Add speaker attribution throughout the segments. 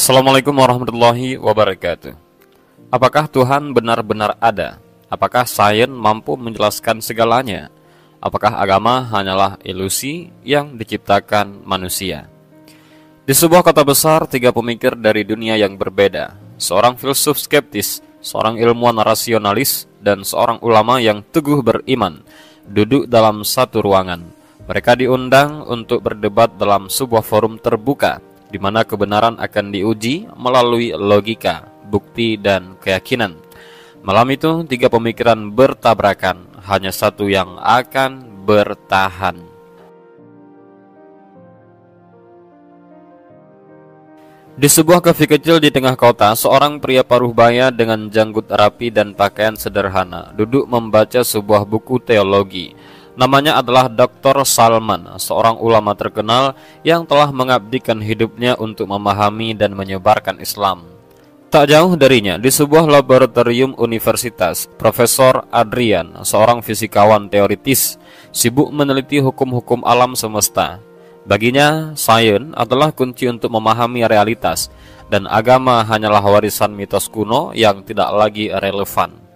Speaker 1: Assalamualaikum warahmatullahi wabarakatuh. Apakah Tuhan benar-benar ada? Apakah sains mampu menjelaskan segalanya? Apakah agama hanyalah ilusi yang diciptakan manusia? Di sebuah kota besar, tiga pemikir dari dunia yang berbeda, seorang filsuf skeptis, seorang ilmuwan rasionalis, dan seorang ulama yang teguh beriman, duduk dalam satu ruangan. Mereka diundang untuk berdebat dalam sebuah forum terbuka, di mana kebenaran akan diuji melalui logika, bukti, dan keyakinan. Malam itu, tiga pemikiran bertabrakan, hanya satu yang akan bertahan. Di sebuah kafe kecil di tengah kota, seorang pria paruh baya dengan janggut rapi dan pakaian sederhana duduk membaca sebuah buku teologi. Namanya adalah Dr. Salman, seorang ulama terkenal yang telah mengabdikan hidupnya untuk memahami dan menyebarkan Islam. Tak jauh darinya, di sebuah laboratorium universitas, Profesor Adrian, seorang fisikawan teoritis, sibuk meneliti hukum-hukum alam semesta. Baginya, sains adalah kunci untuk memahami realitas, dan agama hanyalah warisan mitos kuno yang tidak lagi relevan.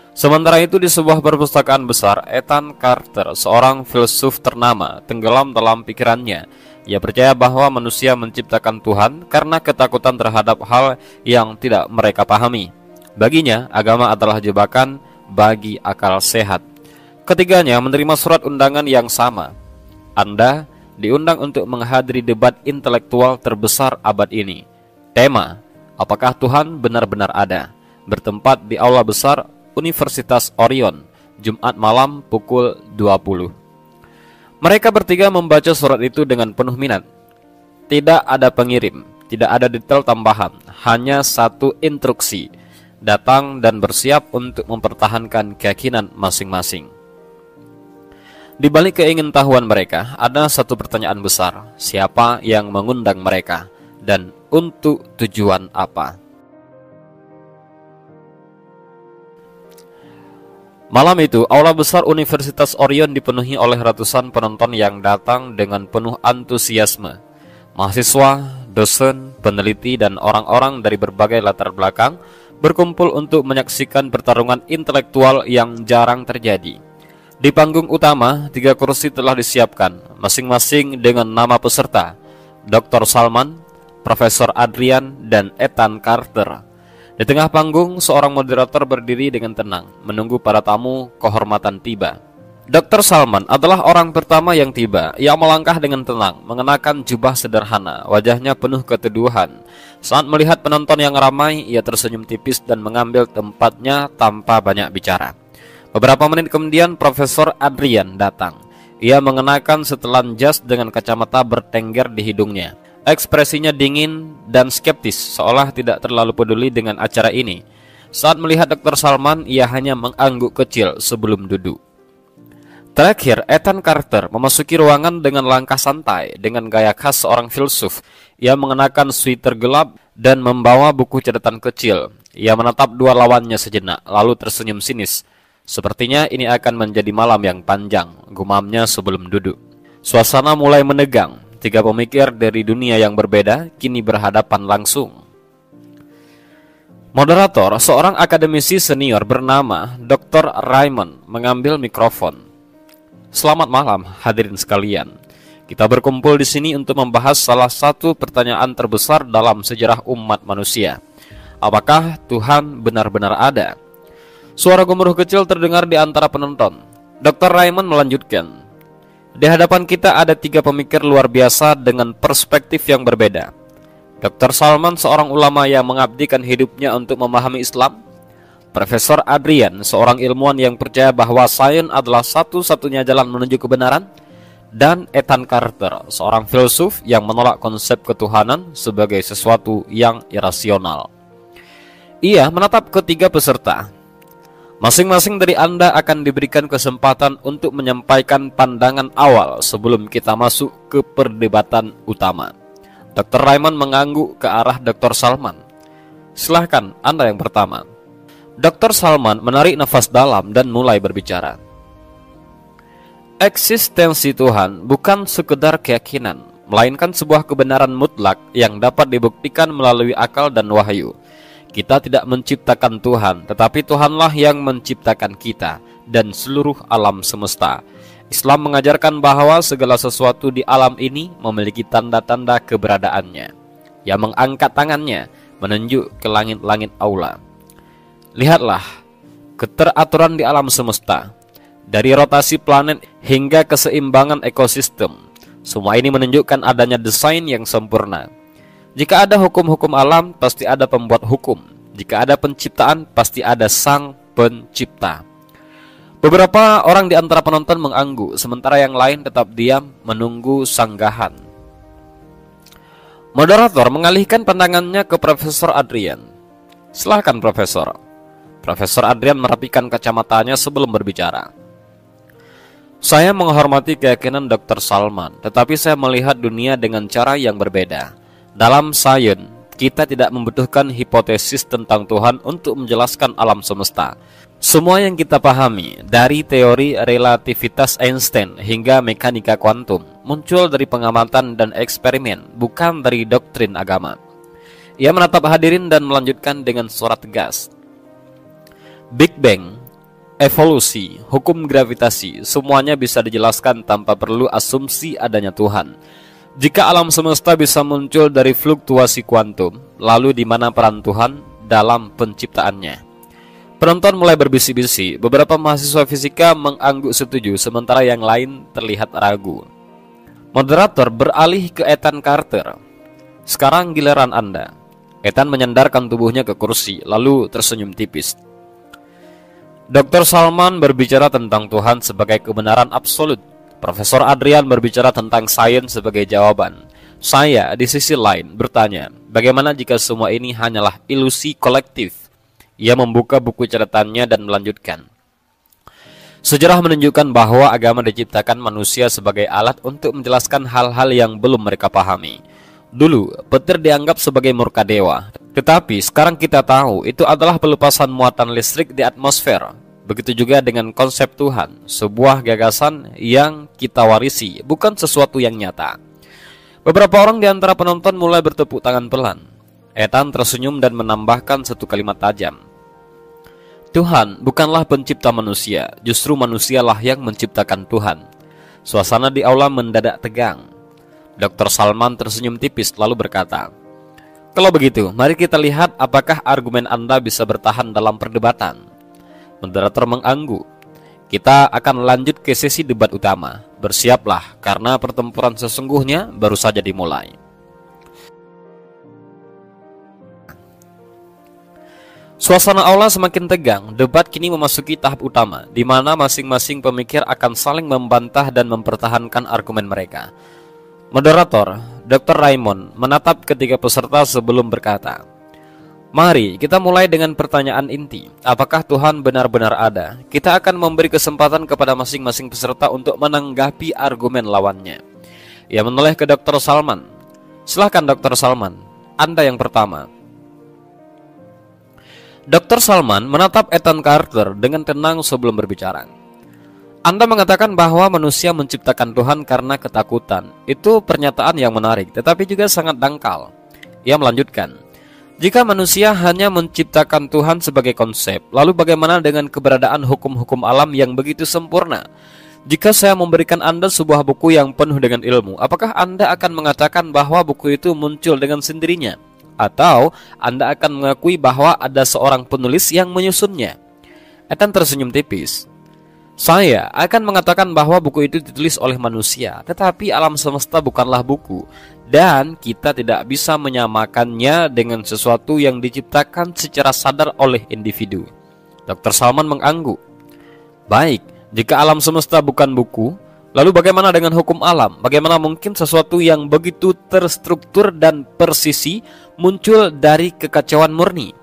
Speaker 1: Sementara itu, di sebuah perpustakaan besar, Ethan Carter, seorang filsuf ternama, tenggelam dalam pikirannya. Ia percaya bahwa manusia menciptakan Tuhan karena ketakutan terhadap hal yang tidak mereka pahami. Baginya, agama adalah jebakan bagi akal sehat. Ketiganya menerima surat undangan yang sama. Anda diundang untuk menghadiri debat intelektual terbesar abad ini. Tema, apakah Tuhan benar-benar ada? Bertempat di aula besar Universitas Orion, Jumat malam pukul 20. Mereka bertiga membaca surat itu dengan penuh minat. Tidak ada pengirim, tidak ada detail tambahan, hanya satu instruksi: datang dan bersiap untuk mempertahankan keyakinan masing-masing. Di balik keingintahuan mereka, ada satu pertanyaan besar: siapa yang mengundang mereka dan untuk tujuan apa? Malam itu, aula besar Universitas Orion dipenuhi oleh ratusan penonton yang datang dengan penuh antusiasme. Mahasiswa, dosen, peneliti, dan orang-orang dari berbagai latar belakang berkumpul untuk menyaksikan pertarungan intelektual yang jarang terjadi. Di panggung utama, 3 kursi telah disiapkan, masing-masing dengan nama peserta: Dr. Salman, Profesor Adrian, dan Ethan Carter. Di tengah panggung, seorang moderator berdiri dengan tenang, menunggu para tamu kehormatan tiba. Dr. Salman adalah orang pertama yang tiba. Ia melangkah dengan tenang, mengenakan jubah sederhana, wajahnya penuh keteduhan. Saat melihat penonton yang ramai, ia tersenyum tipis dan mengambil tempatnya tanpa banyak bicara. Beberapa menit kemudian, Profesor Adrian datang. Ia mengenakan setelan jas dengan kacamata bertengger di hidungnya. Ekspresinya dingin dan skeptis, seolah tidak terlalu peduli dengan acara ini. Saat melihat Dr. Salman, ia hanya mengangguk kecil sebelum duduk. Terakhir, Ethan Carter memasuki ruangan dengan langkah santai, dengan gaya khas seorang filsuf. Ia mengenakan sweater gelap dan membawa buku catatan kecil. Ia menatap dua lawannya sejenak, lalu tersenyum sinis. Sepertinya ini akan menjadi malam yang panjang, gumamnya sebelum duduk. Suasana mulai menegang. 3 pemikir dari dunia yang berbeda kini berhadapan langsung. Moderator, seorang akademisi senior bernama Dr. Raymond, mengambil mikrofon. Selamat malam, hadirin sekalian. Kita berkumpul di sini untuk membahas salah satu pertanyaan terbesar dalam sejarah umat manusia. Apakah Tuhan benar-benar ada? Suara gemuruh kecil terdengar di antara penonton. Dr. Raymond melanjutkan. Di hadapan kita ada 3 pemikir luar biasa dengan perspektif yang berbeda. Dr. Salman, seorang ulama yang mengabdikan hidupnya untuk memahami Islam. Profesor Adrian, seorang ilmuwan yang percaya bahwa sains adalah satu-satunya jalan menuju kebenaran. Dan Ethan Carter, seorang filsuf yang menolak konsep ketuhanan sebagai sesuatu yang irasional. Ia menatap ketiga peserta. Masing-masing dari Anda akan diberikan kesempatan untuk menyampaikan pandangan awal sebelum kita masuk ke perdebatan utama. Dr. Raymond mengangguk ke arah Dr. Salman. Silahkan, Anda yang pertama. Dr. Salman menarik nafas dalam dan mulai berbicara. Eksistensi Tuhan bukan sekedar keyakinan, melainkan sebuah kebenaran mutlak yang dapat dibuktikan melalui akal dan wahyu. Kita tidak menciptakan Tuhan, tetapi Tuhanlah yang menciptakan kita dan seluruh alam semesta. Islam mengajarkan bahwa segala sesuatu di alam ini memiliki tanda-tanda keberadaannya. Ia mengangkat tangannya menunjuk ke langit-langit aula. Lihatlah keteraturan di alam semesta, dari rotasi planet hingga keseimbangan ekosistem. Semua ini menunjukkan adanya desain yang sempurna. Jika ada hukum-hukum alam, pasti ada pembuat hukum. Jika ada penciptaan, pasti ada sang pencipta. Beberapa orang di antara penonton mengangguk, sementara yang lain tetap diam menunggu sanggahan. Moderator mengalihkan pandangannya ke Profesor Adrian. Silahkan Profesor. Profesor Adrian merapikan kacamatanya sebelum berbicara. Saya menghormati keyakinan Dr. Salman, tetapi saya melihat dunia dengan cara yang berbeda. Dalam sains, kita tidak membutuhkan hipotesis tentang Tuhan untuk menjelaskan alam semesta. Semua yang kita pahami, dari teori relativitas Einstein hingga mekanika kuantum, muncul dari pengamatan dan eksperimen, bukan dari doktrin agama. Ia menatap hadirin dan melanjutkan dengan suara tegas. Big Bang, evolusi, hukum gravitasi, semuanya bisa dijelaskan tanpa perlu asumsi adanya Tuhan. Jika alam semesta bisa muncul dari fluktuasi kuantum, lalu di mana peran Tuhan dalam penciptaannya? Penonton mulai berbisik-bisik. Beberapa mahasiswa fisika mengangguk setuju, sementara yang lain terlihat ragu. Moderator beralih ke Ethan Carter. Sekarang giliran Anda. Ethan menyandarkan tubuhnya ke kursi, lalu tersenyum tipis. Dr. Salman berbicara tentang Tuhan sebagai kebenaran absolut. Profesor Adrian berbicara tentang sains sebagai jawaban. Saya, di sisi lain, bertanya, bagaimana jika semua ini hanyalah ilusi kolektif? Ia membuka buku catatannya dan melanjutkan. Sejarah menunjukkan bahwa agama diciptakan manusia sebagai alat untuk menjelaskan hal-hal yang belum mereka pahami. Dulu, petir dianggap sebagai murka dewa. Tetapi sekarang kita tahu itu adalah pelepasan muatan listrik di atmosfer. Begitu juga dengan konsep Tuhan, sebuah gagasan yang kita warisi, bukan sesuatu yang nyata. Beberapa orang di antara penonton mulai bertepuk tangan pelan. Ethan tersenyum dan menambahkan satu kalimat tajam. Tuhan bukanlah pencipta manusia, justru manusialah yang menciptakan Tuhan. Suasana di aula mendadak tegang. Dr. Salman tersenyum tipis lalu berkata, kalau begitu, mari kita lihat apakah argumen Anda bisa bertahan dalam perdebatan. Moderator mengangguk. Kita akan lanjut ke sesi debat utama. Bersiaplah, karena pertempuran sesungguhnya baru saja dimulai. Suasana aula semakin tegang. Debat kini memasuki tahap utama, di mana masing-masing pemikir akan saling membantah dan mempertahankan argumen mereka. Moderator, Dr. Raymond, menatap ketiga peserta sebelum berkata, mari kita mulai dengan pertanyaan inti. Apakah Tuhan benar-benar ada? Kita akan memberi kesempatan kepada masing-masing peserta untuk menanggapi argumen lawannya. Ia menoleh ke Dr. Salman. Silahkan Dr. Salman, Anda yang pertama. Dr. Salman menatap Ethan Carter dengan tenang sebelum berbicara. Anda mengatakan bahwa manusia menciptakan Tuhan karena ketakutan. Itu pernyataan yang menarik, tetapi juga sangat dangkal. Ia melanjutkan, jika manusia hanya menciptakan Tuhan sebagai konsep, lalu bagaimana dengan keberadaan hukum-hukum alam yang begitu sempurna? Jika saya memberikan Anda sebuah buku yang penuh dengan ilmu, apakah Anda akan mengatakan bahwa buku itu muncul dengan sendirinya? Atau Anda akan mengakui bahwa ada seorang penulis yang menyusunnya? Ethan tersenyum tipis. Saya akan mengatakan bahwa buku itu ditulis oleh manusia, tetapi alam semesta bukanlah buku, dan kita tidak bisa menyamakannya dengan sesuatu yang diciptakan secara sadar oleh individu. Dr. Salman mengangguk. Baik, jika alam semesta bukan buku, lalu bagaimana dengan hukum alam? Bagaimana mungkin sesuatu yang begitu terstruktur dan persisi muncul dari kekacauan murni?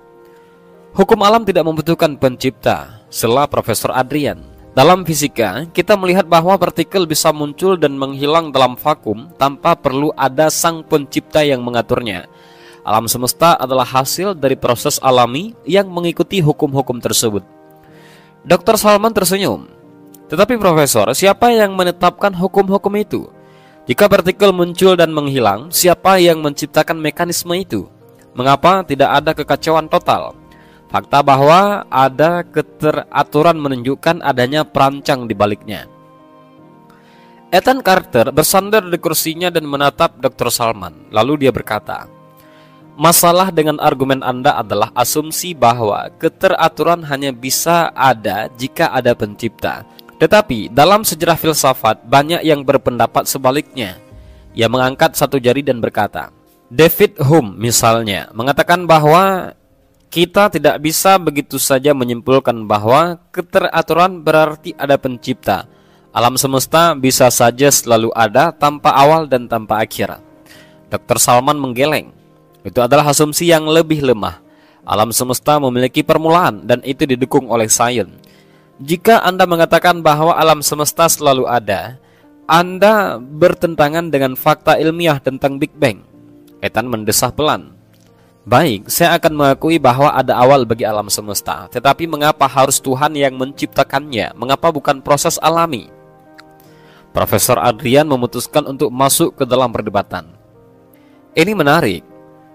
Speaker 1: Hukum alam tidak membutuhkan pencipta, sela Profesor Adrian. Dalam fisika, kita melihat bahwa partikel bisa muncul dan menghilang dalam vakum tanpa perlu ada sang pencipta yang mengaturnya. Alam semesta adalah hasil dari proses alami yang mengikuti hukum-hukum tersebut. Dr. Salman tersenyum. Tetapi Profesor, siapa yang menetapkan hukum-hukum itu? Jika partikel muncul dan menghilang, siapa yang menciptakan mekanisme itu? Mengapa tidak ada kekacauan total? Fakta bahwa ada keteraturan menunjukkan adanya perancang di baliknya. Ethan Carter bersandar di kursinya dan menatap Dr. Salman. Lalu dia berkata, "Masalah dengan argumen Anda adalah asumsi bahwa keteraturan hanya bisa ada jika ada pencipta. Tetapi dalam sejarah filsafat banyak yang berpendapat sebaliknya." Ia mengangkat satu jari dan berkata, David Hume misalnya mengatakan bahwa kita tidak bisa begitu saja menyimpulkan bahwa keteraturan berarti ada pencipta. Alam semesta bisa saja selalu ada tanpa awal dan tanpa akhir. Dr. Salman menggeleng. Itu adalah asumsi yang lebih lemah. Alam semesta memiliki permulaan dan itu didukung oleh sains. Jika Anda mengatakan bahwa alam semesta selalu ada, Anda bertentangan dengan fakta ilmiah tentang Big Bang. Ethan mendesah pelan. Baik, saya akan mengakui bahwa ada awal bagi alam semesta. Tetapi mengapa harus Tuhan yang menciptakannya? Mengapa bukan proses alami? Profesor Adrian memutuskan untuk masuk ke dalam perdebatan. Ini menarik.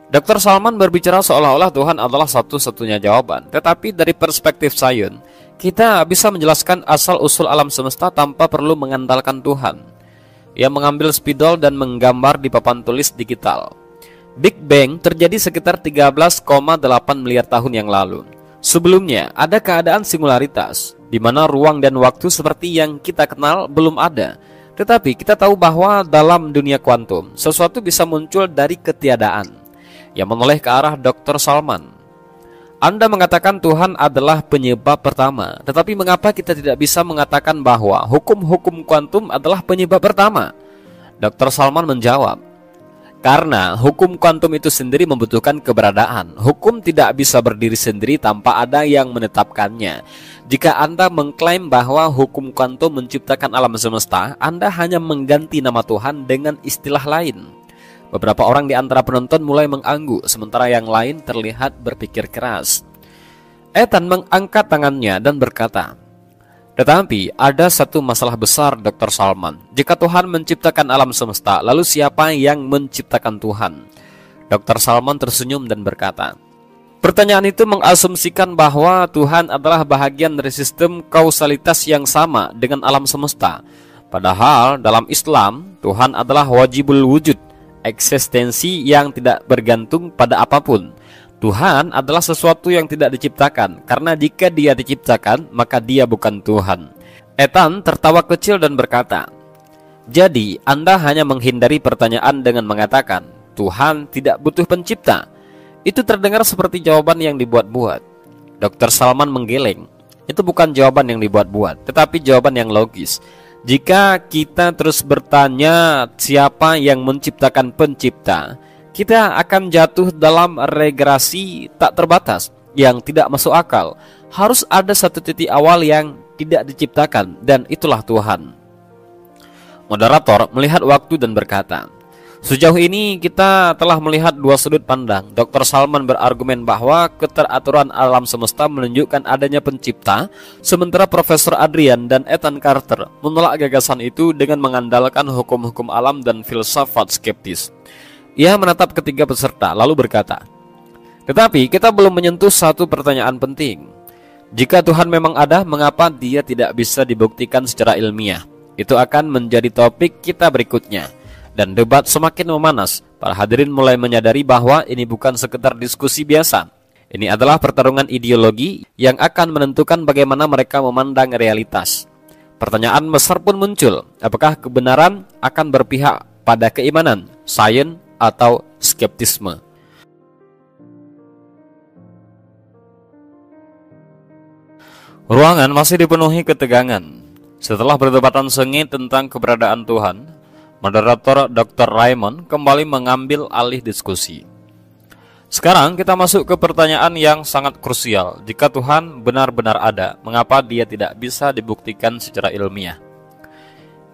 Speaker 1: Dr. Salman berbicara seolah-olah Tuhan adalah satu-satunya jawaban. Tetapi dari perspektif sains, kita bisa menjelaskan asal-usul alam semesta tanpa perlu mengandalkan Tuhan. Ia mengambil spidol dan menggambar di papan tulis digital. Big Bang terjadi sekitar 13,8 miliar tahun yang lalu. Sebelumnya ada keadaan singularitas, di mana ruang dan waktu seperti yang kita kenal belum ada. Tetapi kita tahu bahwa dalam dunia kuantum, sesuatu bisa muncul dari ketiadaan. Yang menoleh ke arah Dr. Salman. Anda mengatakan Tuhan adalah penyebab pertama, tetapi mengapa kita tidak bisa mengatakan bahwa hukum-hukum kuantum adalah penyebab pertama? Dr. Salman menjawab, karena hukum kuantum itu sendiri membutuhkan keberadaan. Hukum tidak bisa berdiri sendiri tanpa ada yang menetapkannya. Jika Anda mengklaim bahwa hukum kuantum menciptakan alam semesta, Anda hanya mengganti nama Tuhan dengan istilah lain. Beberapa orang di antara penonton mulai mengangguk, sementara yang lain terlihat berpikir keras. Ethan mengangkat tangannya dan berkata, tetapi ada satu masalah besar, Dr. Salman. Jika Tuhan menciptakan alam semesta, lalu siapa yang menciptakan Tuhan? Dr. Salman tersenyum dan berkata, pertanyaan itu mengasumsikan bahwa Tuhan adalah bahagian dari sistem kausalitas yang sama dengan alam semesta. Padahal dalam Islam, Tuhan adalah wajibul wujud, eksistensi yang tidak bergantung pada apapun. Tuhan adalah sesuatu yang tidak diciptakan, karena jika dia diciptakan, maka dia bukan Tuhan. Ethan tertawa kecil dan berkata, jadi Anda hanya menghindari pertanyaan dengan mengatakan, Tuhan tidak butuh pencipta. Itu terdengar seperti jawaban yang dibuat-buat. Dr. Salman menggeleng. Itu bukan jawaban yang dibuat-buat, tetapi jawaban yang logis. Jika kita terus bertanya siapa yang menciptakan pencipta, kita akan jatuh dalam regresi tak terbatas yang tidak masuk akal. Harus ada satu titik awal yang tidak diciptakan, dan itulah Tuhan. Moderator melihat waktu dan berkata, sejauh ini kita telah melihat dua sudut pandang. Dr. Salman berargumen bahwa keteraturan alam semesta menunjukkan adanya pencipta, sementara Profesor Adrian dan Ethan Carter menolak gagasan itu dengan mengandalkan hukum-hukum alam dan filsafat skeptis. Ia menatap ketiga peserta lalu berkata, tetapi kita belum menyentuh satu pertanyaan penting. Jika Tuhan memang ada, mengapa dia tidak bisa dibuktikan secara ilmiah? Itu akan menjadi topik kita berikutnya. Dan debat semakin memanas. Para hadirin mulai menyadari bahwa ini bukan sekedar diskusi biasa. Ini adalah pertarungan ideologi yang akan menentukan bagaimana mereka memandang realitas. Pertanyaan besar pun muncul. Apakah kebenaran akan berpihak pada keimanan, sains, atau skeptisme? Ruangan masih dipenuhi ketegangan. Setelah perdebatan sengit tentang keberadaan Tuhan, moderator Dr. Raymond kembali mengambil alih diskusi. Sekarang kita masuk ke pertanyaan yang sangat krusial. Jika Tuhan benar-benar ada, mengapa dia tidak bisa dibuktikan secara ilmiah?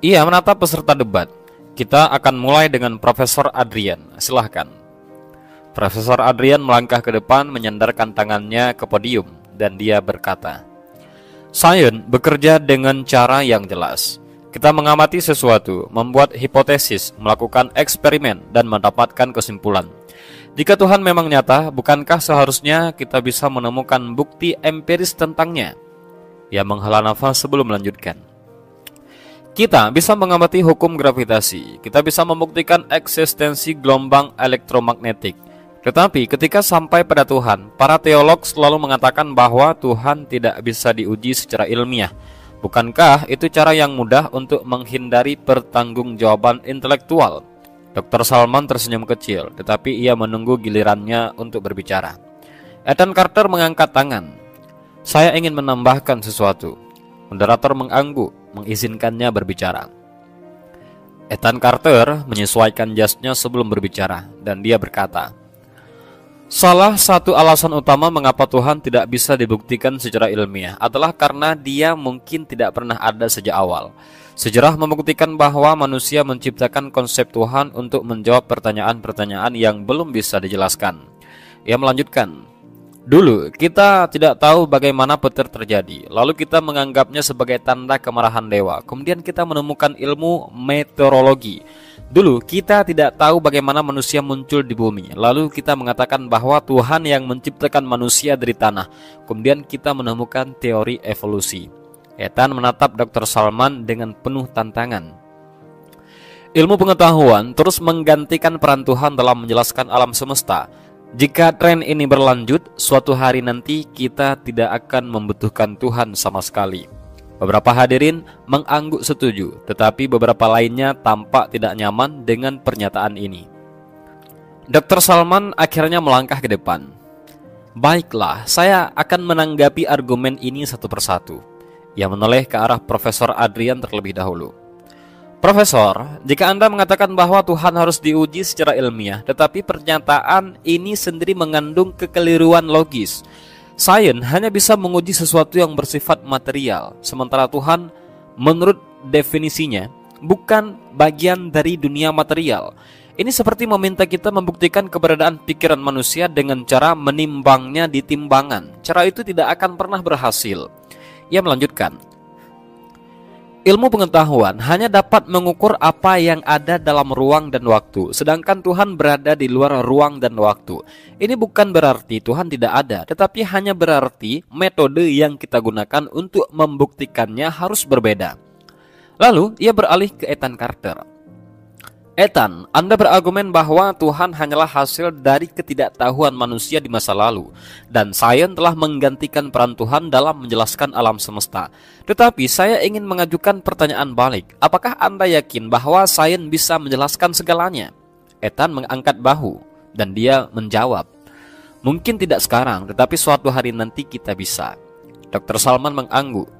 Speaker 1: Ia menatap peserta debat. Kita akan mulai dengan Profesor Adrian. Silahkan. Profesor Adrian melangkah ke depan menyandarkan tangannya ke podium dan dia berkata, sains bekerja dengan cara yang jelas. Kita mengamati sesuatu, membuat hipotesis, melakukan eksperimen, dan mendapatkan kesimpulan. Jika Tuhan memang nyata, bukankah seharusnya kita bisa menemukan bukti empiris tentangnya? Ia menghela nafas sebelum melanjutkan. Kita bisa mengamati hukum gravitasi, kita bisa membuktikan eksistensi gelombang elektromagnetik. Tetapi ketika sampai pada Tuhan, para teolog selalu mengatakan bahwa Tuhan tidak bisa diuji secara ilmiah. Bukankah itu cara yang mudah untuk menghindari pertanggungjawaban intelektual? Dr. Salman tersenyum kecil, tetapi ia menunggu gilirannya untuk berbicara. Ethan Carter mengangkat tangan. Saya ingin menambahkan sesuatu. Moderator mengangguk, mengizinkannya berbicara. Ethan Carter menyesuaikan jasnya sebelum berbicara, dan dia berkata, salah satu alasan utama mengapa Tuhan tidak bisa dibuktikan secara ilmiah adalah karena Dia mungkin tidak pernah ada sejak awal. Sejarah membuktikan bahwa manusia menciptakan konsep Tuhan untuk menjawab pertanyaan-pertanyaan yang belum bisa dijelaskan. Ia melanjutkan, dulu kita tidak tahu bagaimana petir terjadi, lalu kita menganggapnya sebagai tanda kemarahan dewa. Kemudian kita menemukan ilmu meteorologi. Dulu kita tidak tahu bagaimana manusia muncul di bumi. Lalu kita mengatakan bahwa Tuhan yang menciptakan manusia dari tanah. Kemudian kita menemukan teori evolusi. Ethan menatap Dr. Salman dengan penuh tantangan. Ilmu pengetahuan terus menggantikan peran Tuhan dalam menjelaskan alam semesta. Jika tren ini berlanjut, suatu hari nanti kita tidak akan membutuhkan Tuhan sama sekali. Beberapa hadirin mengangguk setuju, tetapi beberapa lainnya tampak tidak nyaman dengan pernyataan ini. Dr. Salman akhirnya melangkah ke depan. Baiklah, saya akan menanggapi argumen ini satu persatu. Ia menoleh ke arah Profesor Adrian terlebih dahulu. Profesor, jika Anda mengatakan bahwa Tuhan harus diuji secara ilmiah, tetapi pernyataan ini sendiri mengandung kekeliruan logis. Sains hanya bisa menguji sesuatu yang bersifat material, sementara Tuhan, menurut definisinya, bukan bagian dari dunia material. Ini seperti meminta kita membuktikan keberadaan pikiran manusia dengan cara menimbangnya di timbangan. Cara itu tidak akan pernah berhasil. Ia melanjutkan, ilmu pengetahuan hanya dapat mengukur apa yang ada dalam ruang dan waktu, sedangkan Tuhan berada di luar ruang dan waktu. Ini bukan berarti Tuhan tidak ada, tetapi hanya berarti metode yang kita gunakan untuk membuktikannya harus berbeda. Lalu ia beralih ke Ethan Carter. Ethan, Anda berargumen bahwa Tuhan hanyalah hasil dari ketidaktahuan manusia di masa lalu, dan sains telah menggantikan peran Tuhan dalam menjelaskan alam semesta. Tetapi saya ingin mengajukan pertanyaan balik. Apakah Anda yakin bahwa sains bisa menjelaskan segalanya? Ethan mengangkat bahu, dan dia menjawab, mungkin tidak sekarang, tetapi suatu hari nanti kita bisa. Dr. Salman mengangguk.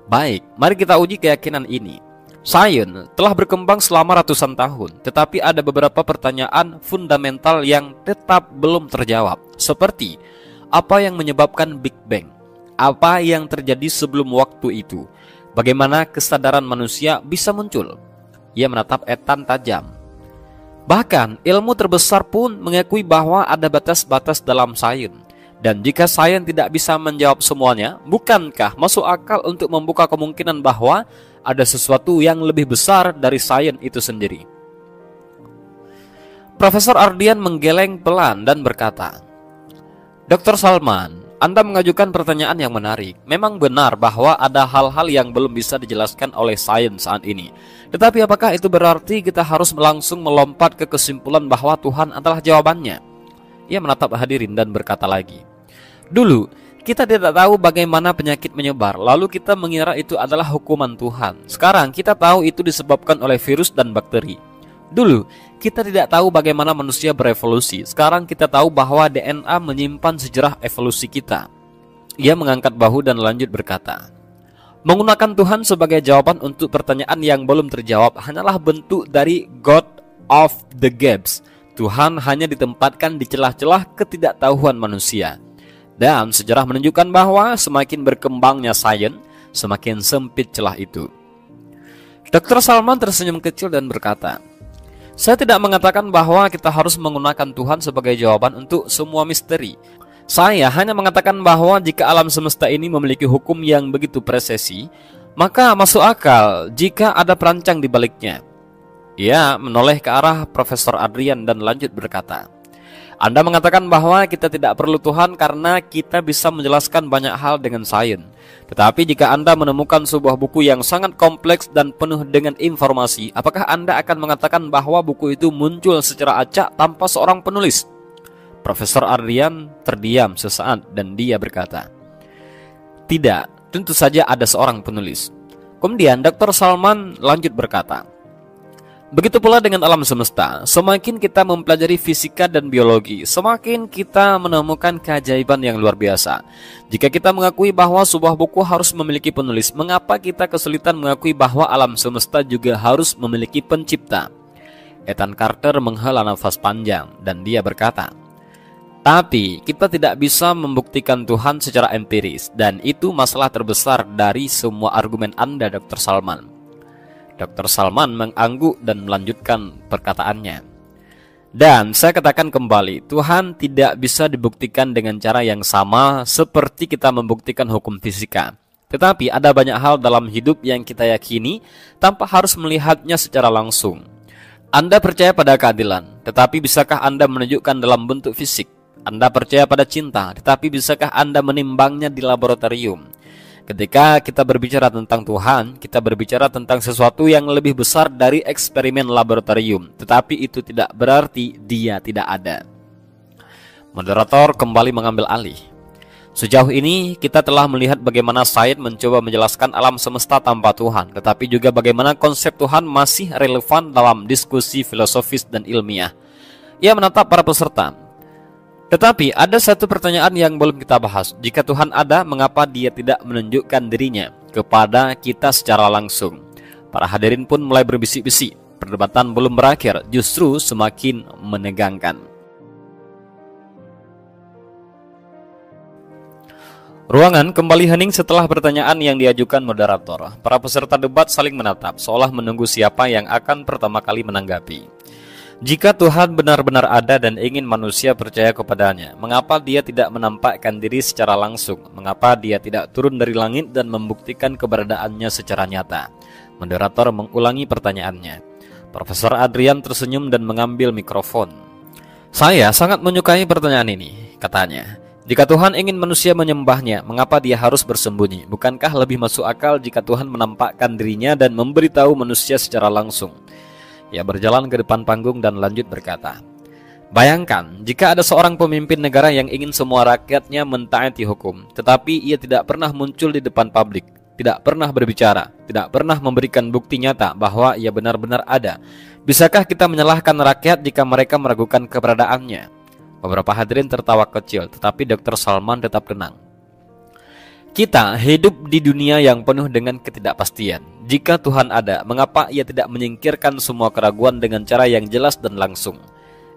Speaker 1: Baik, mari kita uji keyakinan ini. Sains telah berkembang selama ratusan tahun, tetapi ada beberapa pertanyaan fundamental yang tetap belum terjawab. Seperti, apa yang menyebabkan Big Bang? Apa yang terjadi sebelum waktu itu? Bagaimana kesadaran manusia bisa muncul? Ia menatap Ethan tajam. Bahkan, ilmu terbesar pun mengakui bahwa ada batas-batas dalam sains. Dan jika sains tidak bisa menjawab semuanya, bukankah masuk akal untuk membuka kemungkinan bahwa ada sesuatu yang lebih besar dari sains itu sendiri? Profesor Ardian menggeleng pelan dan berkata, Dr. Salman, Anda mengajukan pertanyaan yang menarik. Memang benar bahwa ada hal-hal yang belum bisa dijelaskan oleh sains saat ini. Tetapi apakah itu berarti kita harus langsung melompat ke kesimpulan bahwa Tuhan adalah jawabannya? Ia menatap hadirin dan berkata lagi, dulu, kita tidak tahu bagaimana penyakit menyebar, lalu kita mengira itu adalah hukuman Tuhan. Sekarang kita tahu itu disebabkan oleh virus dan bakteri. Dulu, kita tidak tahu bagaimana manusia berevolusi. Sekarang kita tahu bahwa DNA menyimpan sejarah evolusi kita. Ia mengangkat bahu dan lanjut berkata, menggunakan Tuhan sebagai jawaban untuk pertanyaan yang belum terjawab hanyalah bentuk dari God of the gaps. Tuhan hanya ditempatkan di celah-celah ketidaktahuan manusia. Dan sejarah menunjukkan bahwa semakin berkembangnya sains, semakin sempit celah itu. Dr. Salman tersenyum kecil dan berkata, saya tidak mengatakan bahwa kita harus menggunakan Tuhan sebagai jawaban untuk semua misteri. Saya hanya mengatakan bahwa jika alam semesta ini memiliki hukum yang begitu presisi, Maka masuk akal jika ada perancang di baliknya. Ia menoleh ke arah Profesor Adrian dan lanjut berkata, Anda mengatakan bahwa kita tidak perlu Tuhan karena kita bisa menjelaskan banyak hal dengan sains. Tetapi jika Anda menemukan sebuah buku yang sangat kompleks dan penuh dengan informasi, apakah Anda akan mengatakan bahwa buku itu muncul secara acak tanpa seorang penulis? Profesor Adrian terdiam sesaat dan dia berkata, Tidak, tentu saja ada seorang penulis. Kemudian Dr. Salman lanjut berkata, Begitu pula dengan alam semesta, semakin kita mempelajari fisika dan biologi, semakin kita menemukan keajaiban yang luar biasa. Jika kita mengakui bahwa sebuah buku harus memiliki penulis, mengapa kita kesulitan mengakui bahwa alam semesta juga harus memiliki pencipta? Ethan Carter menghela nafas panjang dan dia berkata, Tapi kita tidak bisa membuktikan Tuhan secara empiris, dan itu masalah terbesar dari semua argumen Anda, Dr. Salman. Dr. Salman mengangguk dan melanjutkan perkataannya. Dan saya katakan kembali, Tuhan tidak bisa dibuktikan dengan cara yang sama seperti kita membuktikan hukum fisika. Tetapi ada banyak hal dalam hidup yang kita yakini tanpa harus melihatnya secara langsung. Anda percaya pada keadilan, tetapi bisakah Anda menunjukkan dalam bentuk fisik? Anda percaya pada cinta, tetapi bisakah Anda menimbangnya di laboratorium? Ketika kita berbicara tentang Tuhan, kita berbicara tentang sesuatu yang lebih besar dari eksperimen laboratorium. Tetapi itu tidak berarti dia tidak ada. Moderator kembali mengambil alih. Sejauh ini kita telah melihat bagaimana sains mencoba menjelaskan alam semesta tanpa Tuhan, tetapi juga bagaimana konsep Tuhan masih relevan dalam diskusi filosofis dan ilmiah. Ia menatap para peserta. Tetapi ada satu pertanyaan yang belum kita bahas. Jika Tuhan ada, mengapa dia tidak menunjukkan dirinya kepada kita secara langsung? Para hadirin pun mulai berbisik-bisik. Perdebatan belum berakhir, justru semakin menegangkan. Ruangan kembali hening setelah pertanyaan yang diajukan moderator. Para peserta debat saling menatap, seolah menunggu siapa yang akan pertama kali menanggapi. Jika Tuhan benar-benar ada dan ingin manusia percaya kepadanya, mengapa dia tidak menampakkan diri secara langsung? Mengapa dia tidak turun dari langit dan membuktikan keberadaannya secara nyata? Moderator mengulangi pertanyaannya. Profesor Adrian tersenyum dan mengambil mikrofon. Saya sangat menyukai pertanyaan ini, katanya. Jika Tuhan ingin manusia menyembahnya, mengapa dia harus bersembunyi? Bukankah lebih masuk akal jika Tuhan menampakkan dirinya dan memberitahu manusia secara langsung? Ia berjalan ke depan panggung dan lanjut berkata, Bayangkan jika ada seorang pemimpin negara yang ingin semua rakyatnya mentaati hukum, tetapi ia tidak pernah muncul di depan publik, tidak pernah berbicara, tidak pernah memberikan bukti nyata bahwa ia benar-benar ada. Bisakah kita menyalahkan rakyat jika mereka meragukan keberadaannya? Beberapa hadirin tertawa kecil, tetapi Dr. Salman tetap tenang. Kita hidup di dunia yang penuh dengan ketidakpastian. Jika Tuhan ada, mengapa ia tidak menyingkirkan semua keraguan dengan cara yang jelas dan langsung?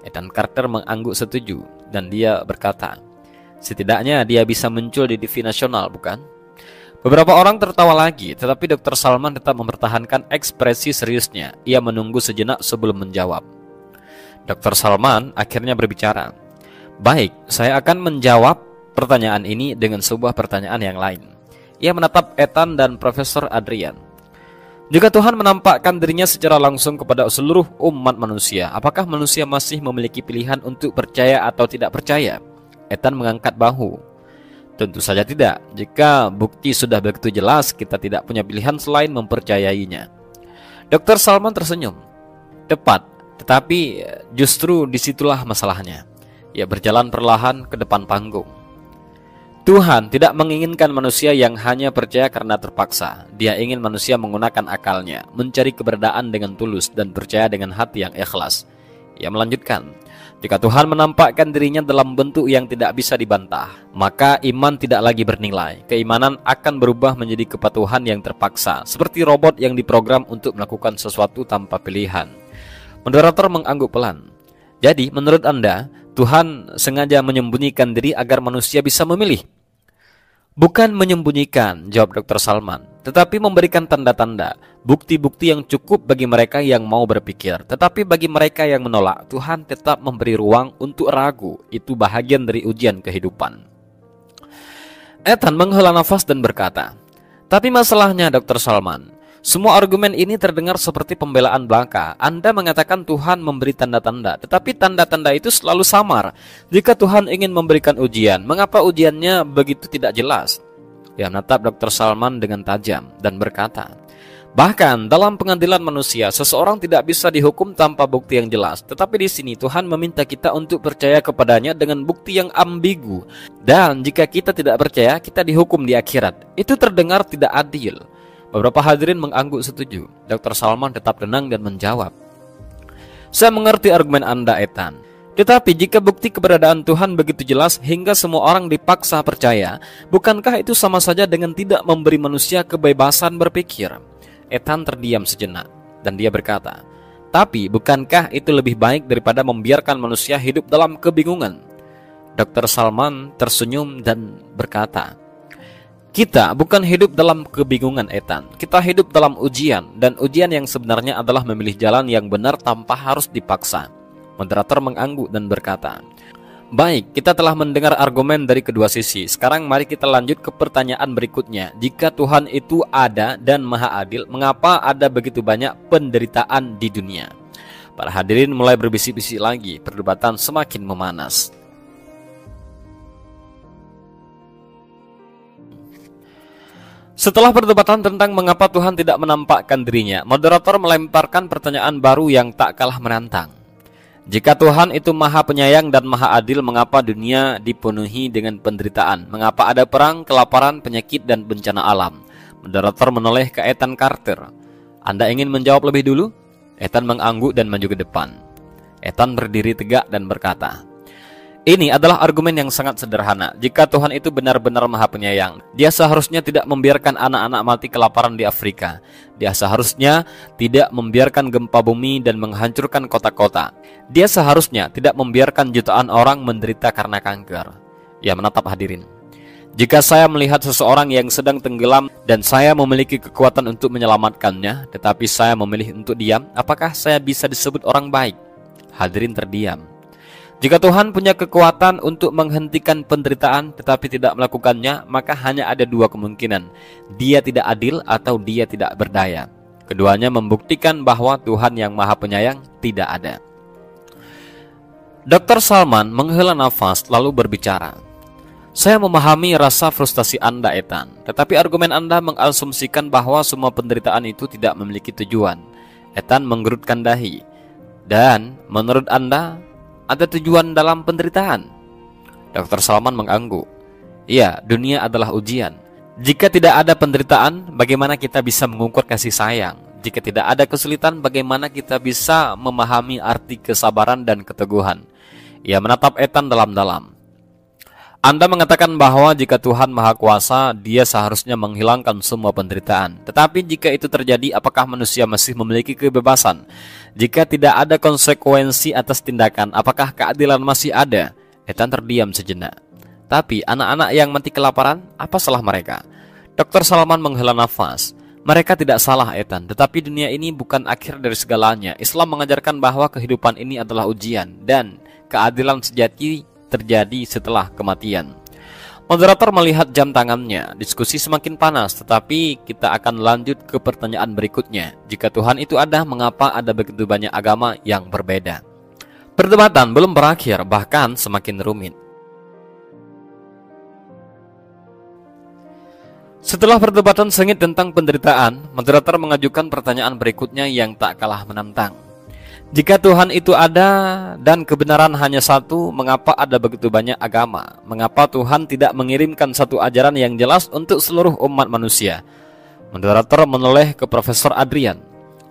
Speaker 1: Ethan Carter mengangguk setuju, dan dia berkata, Setidaknya dia bisa muncul di TV nasional, bukan? Beberapa orang tertawa lagi, tetapi Dr. Salman tetap mempertahankan ekspresi seriusnya. Ia menunggu sejenak sebelum menjawab. Dr. Salman akhirnya berbicara, Baik, saya akan menjawab pertanyaan ini dengan sebuah pertanyaan yang lain. Ia menatap Ethan dan Profesor Adrian. Jika Tuhan menampakkan dirinya secara langsung kepada seluruh umat manusia, apakah manusia masih memiliki pilihan untuk percaya atau tidak percaya? Ethan mengangkat bahu. Tentu saja tidak. Jika bukti sudah begitu jelas, kita tidak punya pilihan selain mempercayainya. Dr. Salman tersenyum. Tepat, tetapi justru disitulah masalahnya. Ia berjalan perlahan ke depan panggung. Tuhan tidak menginginkan manusia yang hanya percaya karena terpaksa. Dia ingin manusia menggunakan akalnya, mencari keberadaan dengan tulus dan percaya dengan hati yang ikhlas. Ia melanjutkan, jika Tuhan menampakkan dirinya dalam bentuk yang tidak bisa dibantah, maka iman tidak lagi bernilai. Keimanan akan berubah menjadi kepatuhan yang terpaksa, seperti robot yang diprogram untuk melakukan sesuatu tanpa pilihan. Moderator mengangguk pelan. Jadi, menurut Anda, Tuhan sengaja menyembunyikan diri agar manusia bisa memilih? Bukan menyembunyikan, jawab Dr. Salman, tetapi memberikan tanda-tanda, bukti-bukti yang cukup bagi mereka yang mau berpikir. Tetapi bagi mereka yang menolak, Tuhan tetap memberi ruang untuk ragu. Itu bahagian dari ujian kehidupan. Ethan menghela nafas dan berkata, Tapi masalahnya Dr. Salman, semua argumen ini terdengar seperti pembelaan belaka. Anda mengatakan Tuhan memberi tanda-tanda, tetapi tanda-tanda itu selalu samar. Jika Tuhan ingin memberikan ujian, mengapa ujiannya begitu tidak jelas? Ia menatap Dr. Salman dengan tajam dan berkata, bahkan dalam pengadilan manusia, seseorang tidak bisa dihukum tanpa bukti yang jelas. Tetapi di sini Tuhan meminta kita untuk percaya kepadanya dengan bukti yang ambigu. Dan jika kita tidak percaya, kita dihukum di akhirat. Itu terdengar tidak adil. Beberapa hadirin mengangguk setuju. Dr. Salman tetap tenang dan menjawab, saya mengerti argumen Anda, Ethan. Tetapi jika bukti keberadaan Tuhan begitu jelas hingga semua orang dipaksa percaya, bukankah itu sama saja dengan tidak memberi manusia kebebasan berpikir? Ethan terdiam sejenak dan dia berkata, tapi bukankah itu lebih baik daripada membiarkan manusia hidup dalam kebingungan? Dr. Salman tersenyum dan berkata, kita bukan hidup dalam kebingungan, Ethan. Kita hidup dalam ujian, dan ujian yang sebenarnya adalah memilih jalan yang benar tanpa harus dipaksa. Moderator mengangguk dan berkata, baik, kita telah mendengar argumen dari kedua sisi. Sekarang mari kita lanjut ke pertanyaan berikutnya. Jika Tuhan itu ada dan maha adil, mengapa ada begitu banyak penderitaan di dunia? Para hadirin mulai berbisik-bisik lagi. Perdebatan semakin memanas. Setelah perdebatan tentang mengapa Tuhan tidak menampakkan dirinya, moderator melemparkan pertanyaan baru yang tak kalah menantang. Jika Tuhan itu maha penyayang dan maha adil, mengapa dunia dipenuhi dengan penderitaan? Mengapa ada perang, kelaparan, penyakit, dan bencana alam? Moderator menoleh ke Ethan Carter. Anda ingin menjawab lebih dulu? Ethan mengangguk dan maju ke depan. Ethan berdiri tegak dan berkata, ini adalah argumen yang sangat sederhana. Jika Tuhan itu benar-benar maha penyayang, Dia seharusnya tidak membiarkan anak-anak mati kelaparan di Afrika. Dia seharusnya tidak membiarkan gempa bumi dan menghancurkan kota-kota. Dia seharusnya tidak membiarkan jutaan orang menderita karena kanker. Ia menatap hadirin. Jika saya melihat seseorang yang sedang tenggelam dan saya memiliki kekuatan untuk menyelamatkannya, tetapi saya memilih untuk diam, apakah saya bisa disebut orang baik? Hadirin terdiam. Jika Tuhan punya kekuatan untuk menghentikan penderitaan tetapi tidak melakukannya, maka hanya ada dua kemungkinan. Dia tidak adil atau dia tidak berdaya. Keduanya membuktikan bahwa Tuhan yang maha penyayang tidak ada. Dr. Salman menghela nafas lalu berbicara. Saya memahami rasa frustasi Anda, Ethan. Tetapi argumen Anda mengasumsikan bahwa semua penderitaan itu tidak memiliki tujuan. Ethan menggerutkan dahi. Dan menurut Anda, ada tujuan dalam penderitaan? Dr. Salman mengangguk. Iya, dunia adalah ujian. Jika tidak ada penderitaan, bagaimana kita bisa mengukur kasih sayang? Jika tidak ada kesulitan, bagaimana kita bisa memahami arti kesabaran dan keteguhan? Ia menatap Ethan dalam-dalam. Anda mengatakan bahwa jika Tuhan Maha Kuasa, Dia seharusnya menghilangkan semua penderitaan. Tetapi jika itu terjadi, apakah manusia masih memiliki kebebasan? Jika tidak ada konsekuensi atas tindakan, apakah keadilan masih ada? Ethan terdiam sejenak. Tapi anak-anak yang mati kelaparan, apa salah mereka? Dr. Salman menghela nafas. Mereka tidak salah, Ethan. Tetapi dunia ini bukan akhir dari segalanya. Islam mengajarkan bahwa kehidupan ini adalah ujian, dan keadilan sejati terjadi setelah kematian. Moderator melihat jam tangannya. Diskusi semakin panas, tetapi kita akan lanjut ke pertanyaan berikutnya. Jika Tuhan itu ada, mengapa ada begitu banyak agama yang berbeda? Perdebatan belum berakhir, bahkan semakin rumit. Setelah perdebatan sengit tentang penderitaan, moderator mengajukan pertanyaan berikutnya yang tak kalah menantang. Jika Tuhan itu ada dan kebenaran hanya satu, mengapa ada begitu banyak agama? Mengapa Tuhan tidak mengirimkan satu ajaran yang jelas untuk seluruh umat manusia? Moderator menoleh ke Profesor Adrian.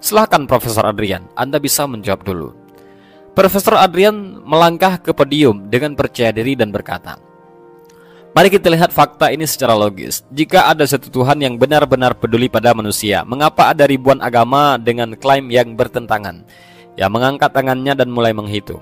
Speaker 1: Silahkan Profesor Adrian, Anda bisa menjawab dulu. Profesor Adrian melangkah ke podium dengan percaya diri dan berkata, mari kita lihat fakta ini secara logis. Jika ada satu Tuhan yang benar-benar peduli pada manusia, mengapa ada ribuan agama dengan klaim yang bertentangan? Ia mengangkat tangannya dan mulai menghitung.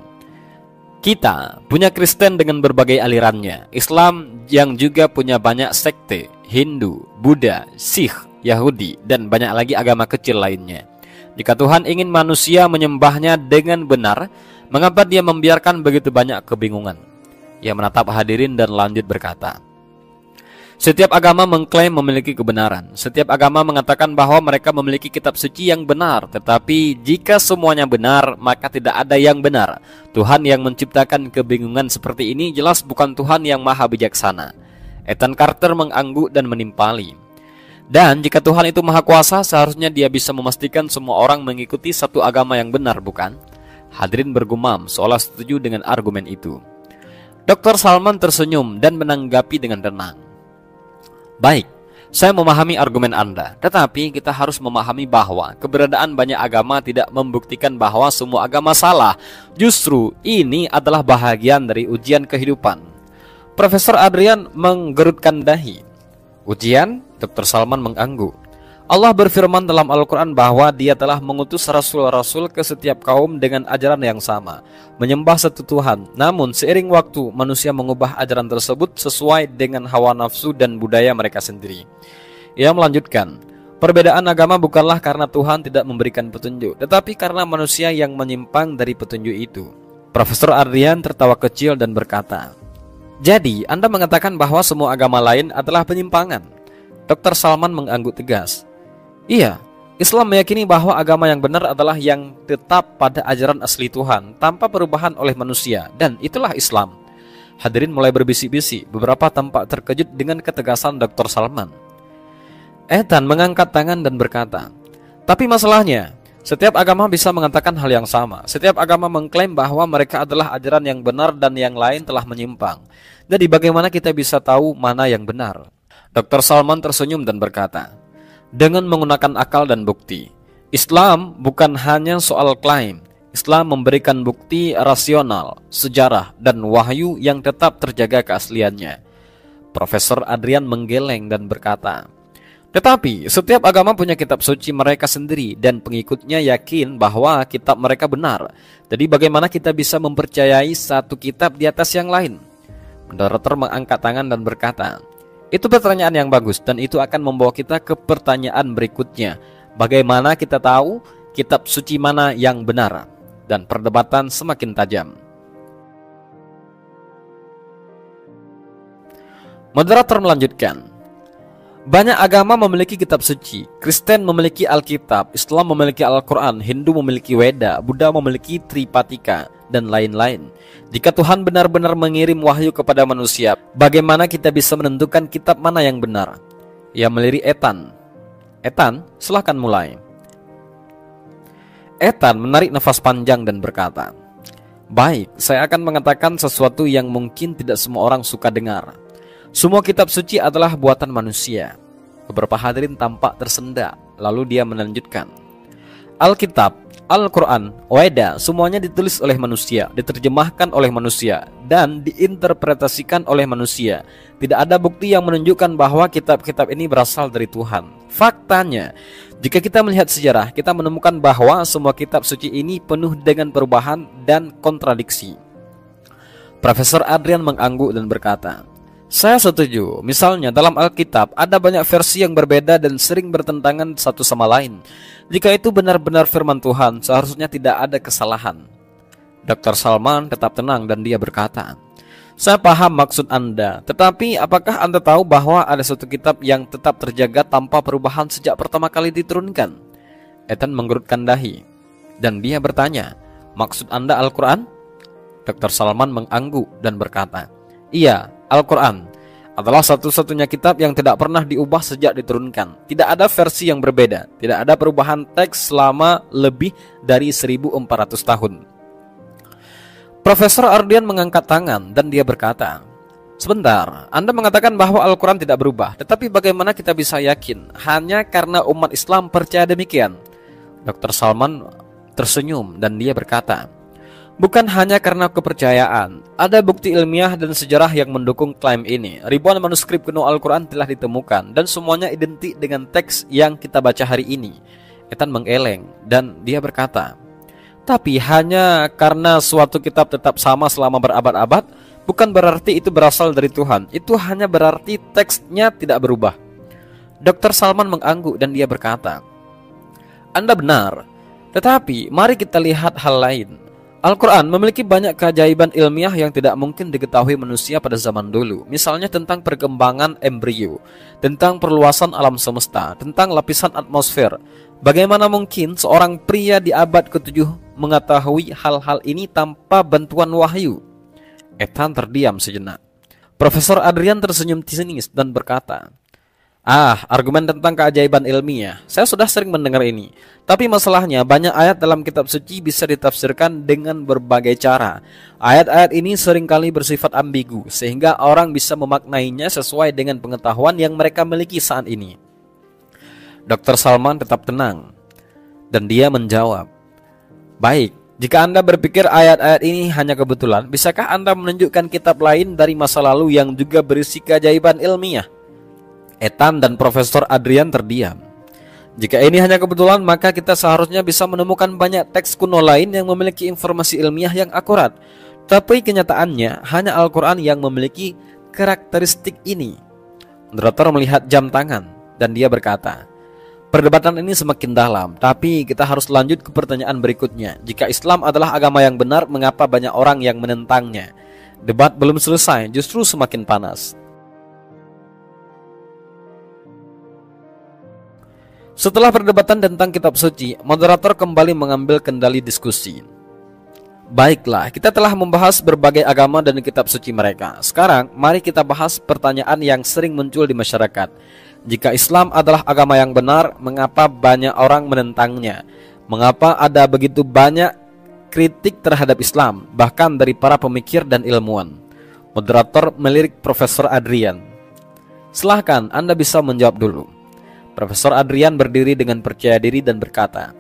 Speaker 1: Kita punya Kristen dengan berbagai alirannya, Islam yang juga punya banyak sekte, Hindu, Buddha, Sikh, Yahudi, dan banyak lagi agama kecil lainnya. Jika Tuhan ingin manusia menyembahnya dengan benar, mengapa Dia membiarkan begitu banyak kebingungan? Ia menatap hadirin dan lanjut berkata, Setiap agama mengklaim memiliki kebenaran. Setiap agama mengatakan bahwa mereka memiliki kitab suci yang benar. Tetapi jika semuanya benar, maka tidak ada yang benar. Tuhan yang menciptakan kebingungan seperti ini jelas bukan Tuhan yang maha bijaksana. Ethan Carter mengangguk dan menimpali. Dan jika Tuhan itu maha kuasa, seharusnya dia bisa memastikan semua orang mengikuti satu agama yang benar, bukan? Hadirin bergumam seolah setuju dengan argumen itu. Dr. Salman tersenyum dan menanggapi dengan tenang. Baik, saya memahami argumen Anda, tetapi kita harus memahami bahwa keberadaan banyak agama tidak membuktikan bahwa semua agama salah. Justru ini adalah bahagian dari ujian kehidupan. Profesor Adrian menggerutkan dahi. Ujian? Dr. Salman mengangguk. Allah berfirman dalam Al-Quran bahwa Dia telah mengutus rasul-rasul ke setiap kaum dengan ajaran yang sama, menyembah satu Tuhan. Namun seiring waktu, manusia mengubah ajaran tersebut sesuai dengan hawa nafsu dan budaya mereka sendiri. Ia melanjutkan, perbedaan agama bukanlah karena Tuhan tidak memberikan petunjuk, tetapi karena manusia yang menyimpang dari petunjuk itu. Profesor Adrian tertawa kecil dan berkata, jadi Anda mengatakan bahwa semua agama lain adalah penyimpangan? Dr. Salman mengangguk tegas. Iya, Islam meyakini bahwa agama yang benar adalah yang tetap pada ajaran asli Tuhan tanpa perubahan oleh manusia, dan itulah Islam. Hadirin mulai berbisik-bisik, beberapa tampak terkejut dengan ketegasan Dr. Salman. Ethan mengangkat tangan dan berkata, tapi masalahnya, setiap agama bisa mengatakan hal yang sama. Setiap agama mengklaim bahwa mereka adalah ajaran yang benar dan yang lain telah menyimpang. Jadi bagaimana kita bisa tahu mana yang benar? Dr. Salman tersenyum dan berkata, dengan menggunakan akal dan bukti. Islam bukan hanya soal klaim. Islam memberikan bukti rasional, sejarah, dan wahyu yang tetap terjaga keasliannya. Profesor Adrian menggeleng dan berkata, tetapi setiap agama punya kitab suci mereka sendiri dan pengikutnya yakin bahwa kitab mereka benar. Jadi bagaimana kita bisa mempercayai satu kitab di atas yang lain? Moderator mengangkat tangan dan berkata, itu pertanyaan yang bagus dan itu akan membawa kita ke pertanyaan berikutnya. Bagaimana kita tahu kitab suci mana yang benar? Dan perdebatan semakin tajam. Moderator melanjutkan, banyak agama memiliki kitab suci. Kristen memiliki Alkitab, Islam memiliki Al-Quran, Hindu memiliki Weda, Buddha memiliki Tripataka, dan lain-lain. Jika Tuhan benar-benar mengirim wahyu kepada manusia, bagaimana kita bisa menentukan kitab mana yang benar? Ia melirik Ethan. Ethan, silahkan mulai. Ethan menarik nafas panjang dan berkata, baik, saya akan mengatakan sesuatu yang mungkin tidak semua orang suka dengar. Semua kitab suci adalah buatan manusia. Beberapa hadirin tampak tersendak. Lalu dia melanjutkan, Alkitab, Al-Quran, Weda, semuanya ditulis oleh manusia, diterjemahkan oleh manusia, dan diinterpretasikan oleh manusia. Tidak ada bukti yang menunjukkan bahwa kitab-kitab ini berasal dari Tuhan. Faktanya, jika kita melihat sejarah, kita menemukan bahwa semua kitab suci ini penuh dengan perubahan dan kontradiksi. Profesor Adrian mengangguk dan berkata, saya setuju. Misalnya dalam Alkitab ada banyak versi yang berbeda dan sering bertentangan satu sama lain. Jika itu benar-benar firman Tuhan, seharusnya tidak ada kesalahan. Dr. Salman tetap tenang dan dia berkata, saya paham maksud Anda, tetapi apakah Anda tahu bahwa ada satu kitab yang tetap terjaga tanpa perubahan sejak pertama kali diturunkan? Ethan menggerutkan dahi dan dia bertanya, maksud Anda Al-Quran? Dr. Salman mengangguk dan berkata, iya, Al-Quran adalah satu-satunya kitab yang tidak pernah diubah sejak diturunkan. Tidak ada versi yang berbeda. Tidak ada perubahan teks selama lebih dari 1400 tahun. Profesor Ardian mengangkat tangan dan dia berkata, sebentar, Anda mengatakan bahwa Al-Quran tidak berubah. Tetapi bagaimana kita bisa yakin? Hanya karena umat Islam percaya demikian. Dr. Salman tersenyum dan dia berkata, bukan hanya karena kepercayaan, ada bukti ilmiah dan sejarah yang mendukung klaim ini. Ribuan manuskrip kuno Al-Quran telah ditemukan dan semuanya identik dengan teks yang kita baca hari ini. Ethan mengeleng dan dia berkata, tapi hanya karena suatu kitab tetap sama selama berabad-abad, bukan berarti itu berasal dari Tuhan. Itu hanya berarti teksnya tidak berubah. Dr. Salman mengangguk dan dia berkata, Anda benar, tetapi mari kita lihat hal lain. Al-Quran memiliki banyak keajaiban ilmiah yang tidak mungkin diketahui manusia pada zaman dulu. Misalnya tentang perkembangan embrio, tentang perluasan alam semesta, tentang lapisan atmosfer. Bagaimana mungkin seorang pria di abad ke-7 mengetahui hal-hal ini tanpa bantuan wahyu? Ethan terdiam sejenak. Profesor Adrian tersenyum sinis dan berkata, argumen tentang keajaiban ilmiah. Saya sudah sering mendengar ini. Tapi masalahnya banyak ayat dalam kitab suci bisa ditafsirkan dengan berbagai cara. Ayat-ayat ini seringkali bersifat ambigu, sehingga orang bisa memaknainya sesuai dengan pengetahuan yang mereka miliki saat ini. Dr. Salman tetap tenang, dan dia menjawab, baik, jika Anda berpikir ayat-ayat ini hanya kebetulan, bisakah Anda menunjukkan kitab lain dari masa lalu yang juga berisi keajaiban ilmiah? Ethan dan Profesor Adrian terdiam. Jika ini hanya kebetulan, maka kita seharusnya bisa menemukan banyak teks kuno lain yang memiliki informasi ilmiah yang akurat. Tapi kenyataannya, hanya Al-Quran yang memiliki karakteristik ini. Moderator melihat jam tangan, dan dia berkata, perdebatan ini semakin dalam, tapi kita harus lanjut ke pertanyaan berikutnya. Jika Islam adalah agama yang benar, mengapa banyak orang yang menentangnya? Debat belum selesai, justru semakin panas. Setelah perdebatan tentang kitab suci, moderator kembali mengambil kendali diskusi. Baiklah, kita telah membahas berbagai agama dan kitab suci mereka. Sekarang, mari kita bahas pertanyaan yang sering muncul di masyarakat. Jika Islam adalah agama yang benar, mengapa banyak orang menentangnya? Mengapa ada begitu banyak kritik terhadap Islam, bahkan dari para pemikir dan ilmuwan? Moderator melirik Profesor Adrian. Silahkan, Anda bisa menjawab dulu. Profesor Adrian berdiri dengan percaya diri dan berkata,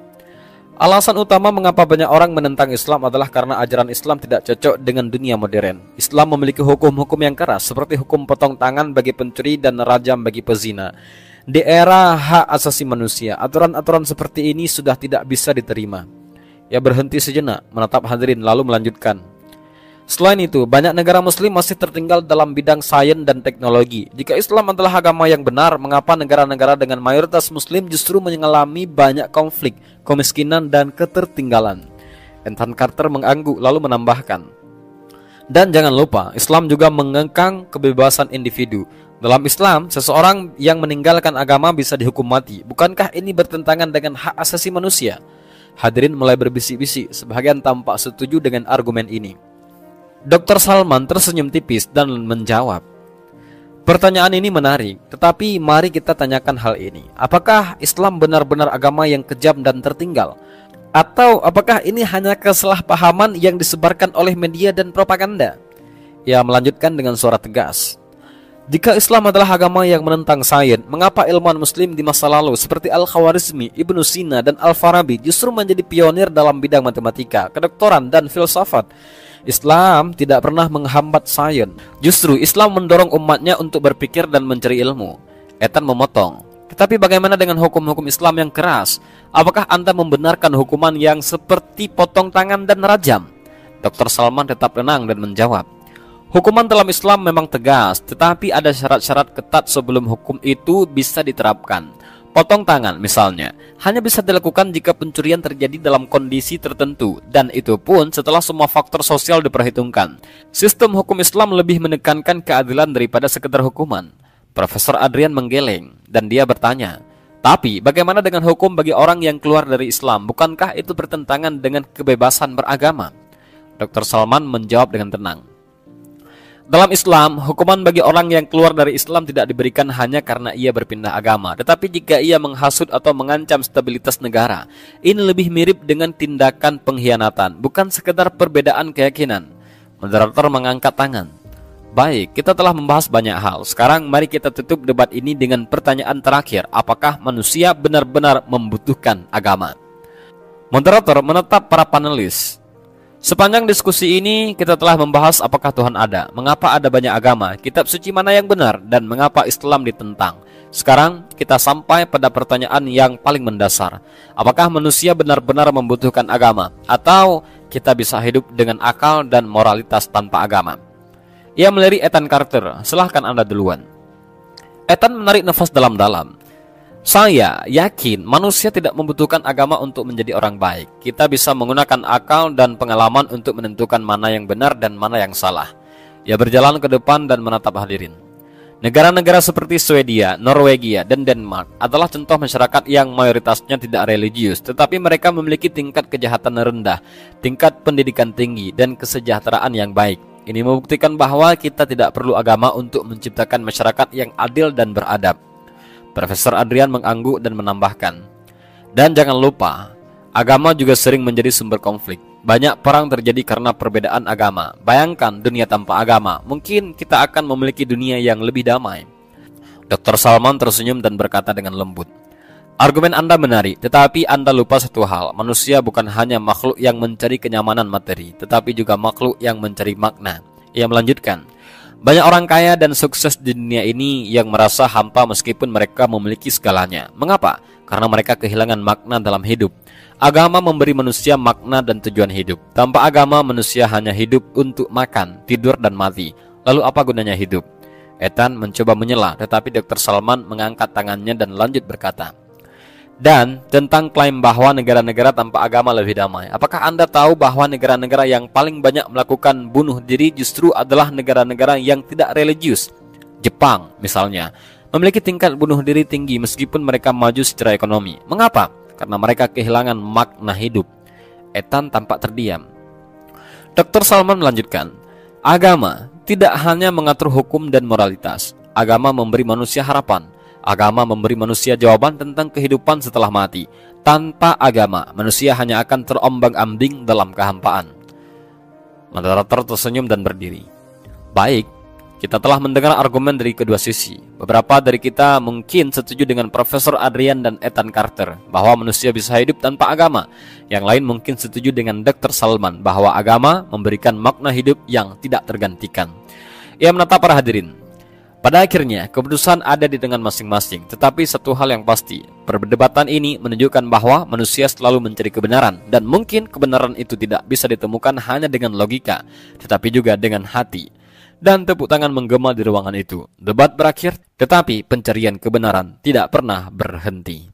Speaker 1: alasan utama mengapa banyak orang menentang Islam adalah karena ajaran Islam tidak cocok dengan dunia modern. Islam memiliki hukum-hukum yang keras, seperti hukum potong tangan bagi pencuri dan rajam bagi pezina. Di era hak asasi manusia, aturan-aturan seperti ini sudah tidak bisa diterima. Ia berhenti sejenak, menatap hadirin lalu melanjutkan. Selain itu, banyak negara muslim masih tertinggal dalam bidang sains dan teknologi. Jika Islam adalah agama yang benar, mengapa negara-negara dengan mayoritas muslim justru mengalami banyak konflik, kemiskinan, dan ketertinggalan? Ethan Carter mengangguk lalu menambahkan, dan jangan lupa, Islam juga mengekang kebebasan individu. Dalam Islam, seseorang yang meninggalkan agama bisa dihukum mati. Bukankah ini bertentangan dengan hak asasi manusia? Hadirin mulai berbisik-bisik, sebagian tampak setuju dengan argumen ini. Dr. Salman tersenyum tipis dan menjawab, pertanyaan ini menarik, tetapi mari kita tanyakan hal ini. Apakah Islam benar-benar agama yang kejam dan tertinggal? Atau apakah ini hanya kesalahpahaman yang disebarkan oleh media dan propaganda? Ia melanjutkan dengan suara tegas, jika Islam adalah agama yang menentang sains, mengapa ilmuwan muslim di masa lalu seperti Al-Khawarizmi, Ibnu Sina, dan Al-Farabi justru menjadi pionir dalam bidang matematika, kedokteran, dan filsafat? Islam tidak pernah menghambat sains. Justru Islam mendorong umatnya untuk berpikir dan mencari ilmu. Ethan memotong, tetapi bagaimana dengan hukum-hukum Islam yang keras? Apakah Anda membenarkan hukuman yang seperti potong tangan dan rajam? Dr. Salman tetap tenang dan menjawab, hukuman dalam Islam memang tegas, tetapi ada syarat-syarat ketat sebelum hukum itu bisa diterapkan. Potong tangan misalnya hanya bisa dilakukan jika pencurian terjadi dalam kondisi tertentu, dan itu pun setelah semua faktor sosial diperhitungkan. Sistem hukum Islam lebih menekankan keadilan daripada sekedar hukuman. Profesor Adrian menggeleng dan dia bertanya, tapi bagaimana dengan hukum bagi orang yang keluar dari Islam? Bukankah itu bertentangan dengan kebebasan beragama? Dr. Salman menjawab dengan tenang, dalam Islam, hukuman bagi orang yang keluar dari Islam tidak diberikan hanya karena ia berpindah agama, tetapi jika ia menghasut atau mengancam stabilitas negara. Ini lebih mirip dengan tindakan pengkhianatan, bukan sekedar perbedaan keyakinan. Moderator mengangkat tangan. Baik, kita telah membahas banyak hal. Sekarang mari kita tutup debat ini dengan pertanyaan terakhir. Apakah manusia benar-benar membutuhkan agama? Moderator menatap para panelis. Sepanjang diskusi ini, kita telah membahas apakah Tuhan ada, mengapa ada banyak agama, kitab suci mana yang benar, dan mengapa Islam ditentang. Sekarang, kita sampai pada pertanyaan yang paling mendasar. Apakah manusia benar-benar membutuhkan agama, atau kita bisa hidup dengan akal dan moralitas tanpa agama? Ia melirik Ethan Carter. Silahkan Anda duluan. Ethan menarik nafas dalam-dalam. Saya yakin manusia tidak membutuhkan agama untuk menjadi orang baik. Kita bisa menggunakan akal dan pengalaman untuk menentukan mana yang benar dan mana yang salah. Ya, berjalan ke depan dan menatap hadirin. Negara-negara seperti Swedia, Norwegia, dan Denmark adalah contoh masyarakat yang mayoritasnya tidak religius, tetapi mereka memiliki tingkat kejahatan rendah, tingkat pendidikan tinggi, dan kesejahteraan yang baik. Ini membuktikan bahwa kita tidak perlu agama untuk menciptakan masyarakat yang adil dan beradab. Profesor Adrian mengangguk dan menambahkan, dan jangan lupa, agama juga sering menjadi sumber konflik. Banyak perang terjadi karena perbedaan agama. Bayangkan dunia tanpa agama, mungkin kita akan memiliki dunia yang lebih damai. Dr. Salman tersenyum dan berkata dengan lembut, argumen Anda menarik, tetapi Anda lupa satu hal. Manusia bukan hanya makhluk yang mencari kenyamanan materi, tetapi juga makhluk yang mencari makna. Ia melanjutkan, banyak orang kaya dan sukses di dunia ini yang merasa hampa meskipun mereka memiliki segalanya. Mengapa? Karena mereka kehilangan makna dalam hidup. Agama memberi manusia makna dan tujuan hidup. Tanpa agama, manusia hanya hidup untuk makan, tidur, dan mati. Lalu apa gunanya hidup? Ethan mencoba menyela, tetapi Dr. Salman mengangkat tangannya dan lanjut berkata, dan tentang klaim bahwa negara-negara tanpa agama lebih damai. Apakah Anda tahu bahwa negara-negara yang paling banyak melakukan bunuh diri justru adalah negara-negara yang tidak religius? Jepang, misalnya, memiliki tingkat bunuh diri tinggi meskipun mereka maju secara ekonomi. Mengapa? Karena mereka kehilangan makna hidup. Ethan tampak terdiam. Dr. Salman melanjutkan, agama tidak hanya mengatur hukum dan moralitas. Agama memberi manusia harapan. Agama memberi manusia jawaban tentang kehidupan setelah mati. Tanpa agama, manusia hanya akan terombang-ambing dalam kehampaan. Moderator tersenyum dan berdiri. Baik, kita telah mendengar argumen dari kedua sisi. Beberapa dari kita mungkin setuju dengan Profesor Adrian dan Ethan Carter bahwa manusia bisa hidup tanpa agama. Yang lain mungkin setuju dengan Dr. Salman bahwa agama memberikan makna hidup yang tidak tergantikan. Ia menatap para hadirin. Pada akhirnya, keputusan ada di tangan masing-masing. Tetapi satu hal yang pasti, perdebatan ini menunjukkan bahwa manusia selalu mencari kebenaran. Dan mungkin kebenaran itu tidak bisa ditemukan hanya dengan logika, tetapi juga dengan hati. Dan tepuk tangan menggema di ruangan itu. Debat berakhir, tetapi pencarian kebenaran tidak pernah berhenti.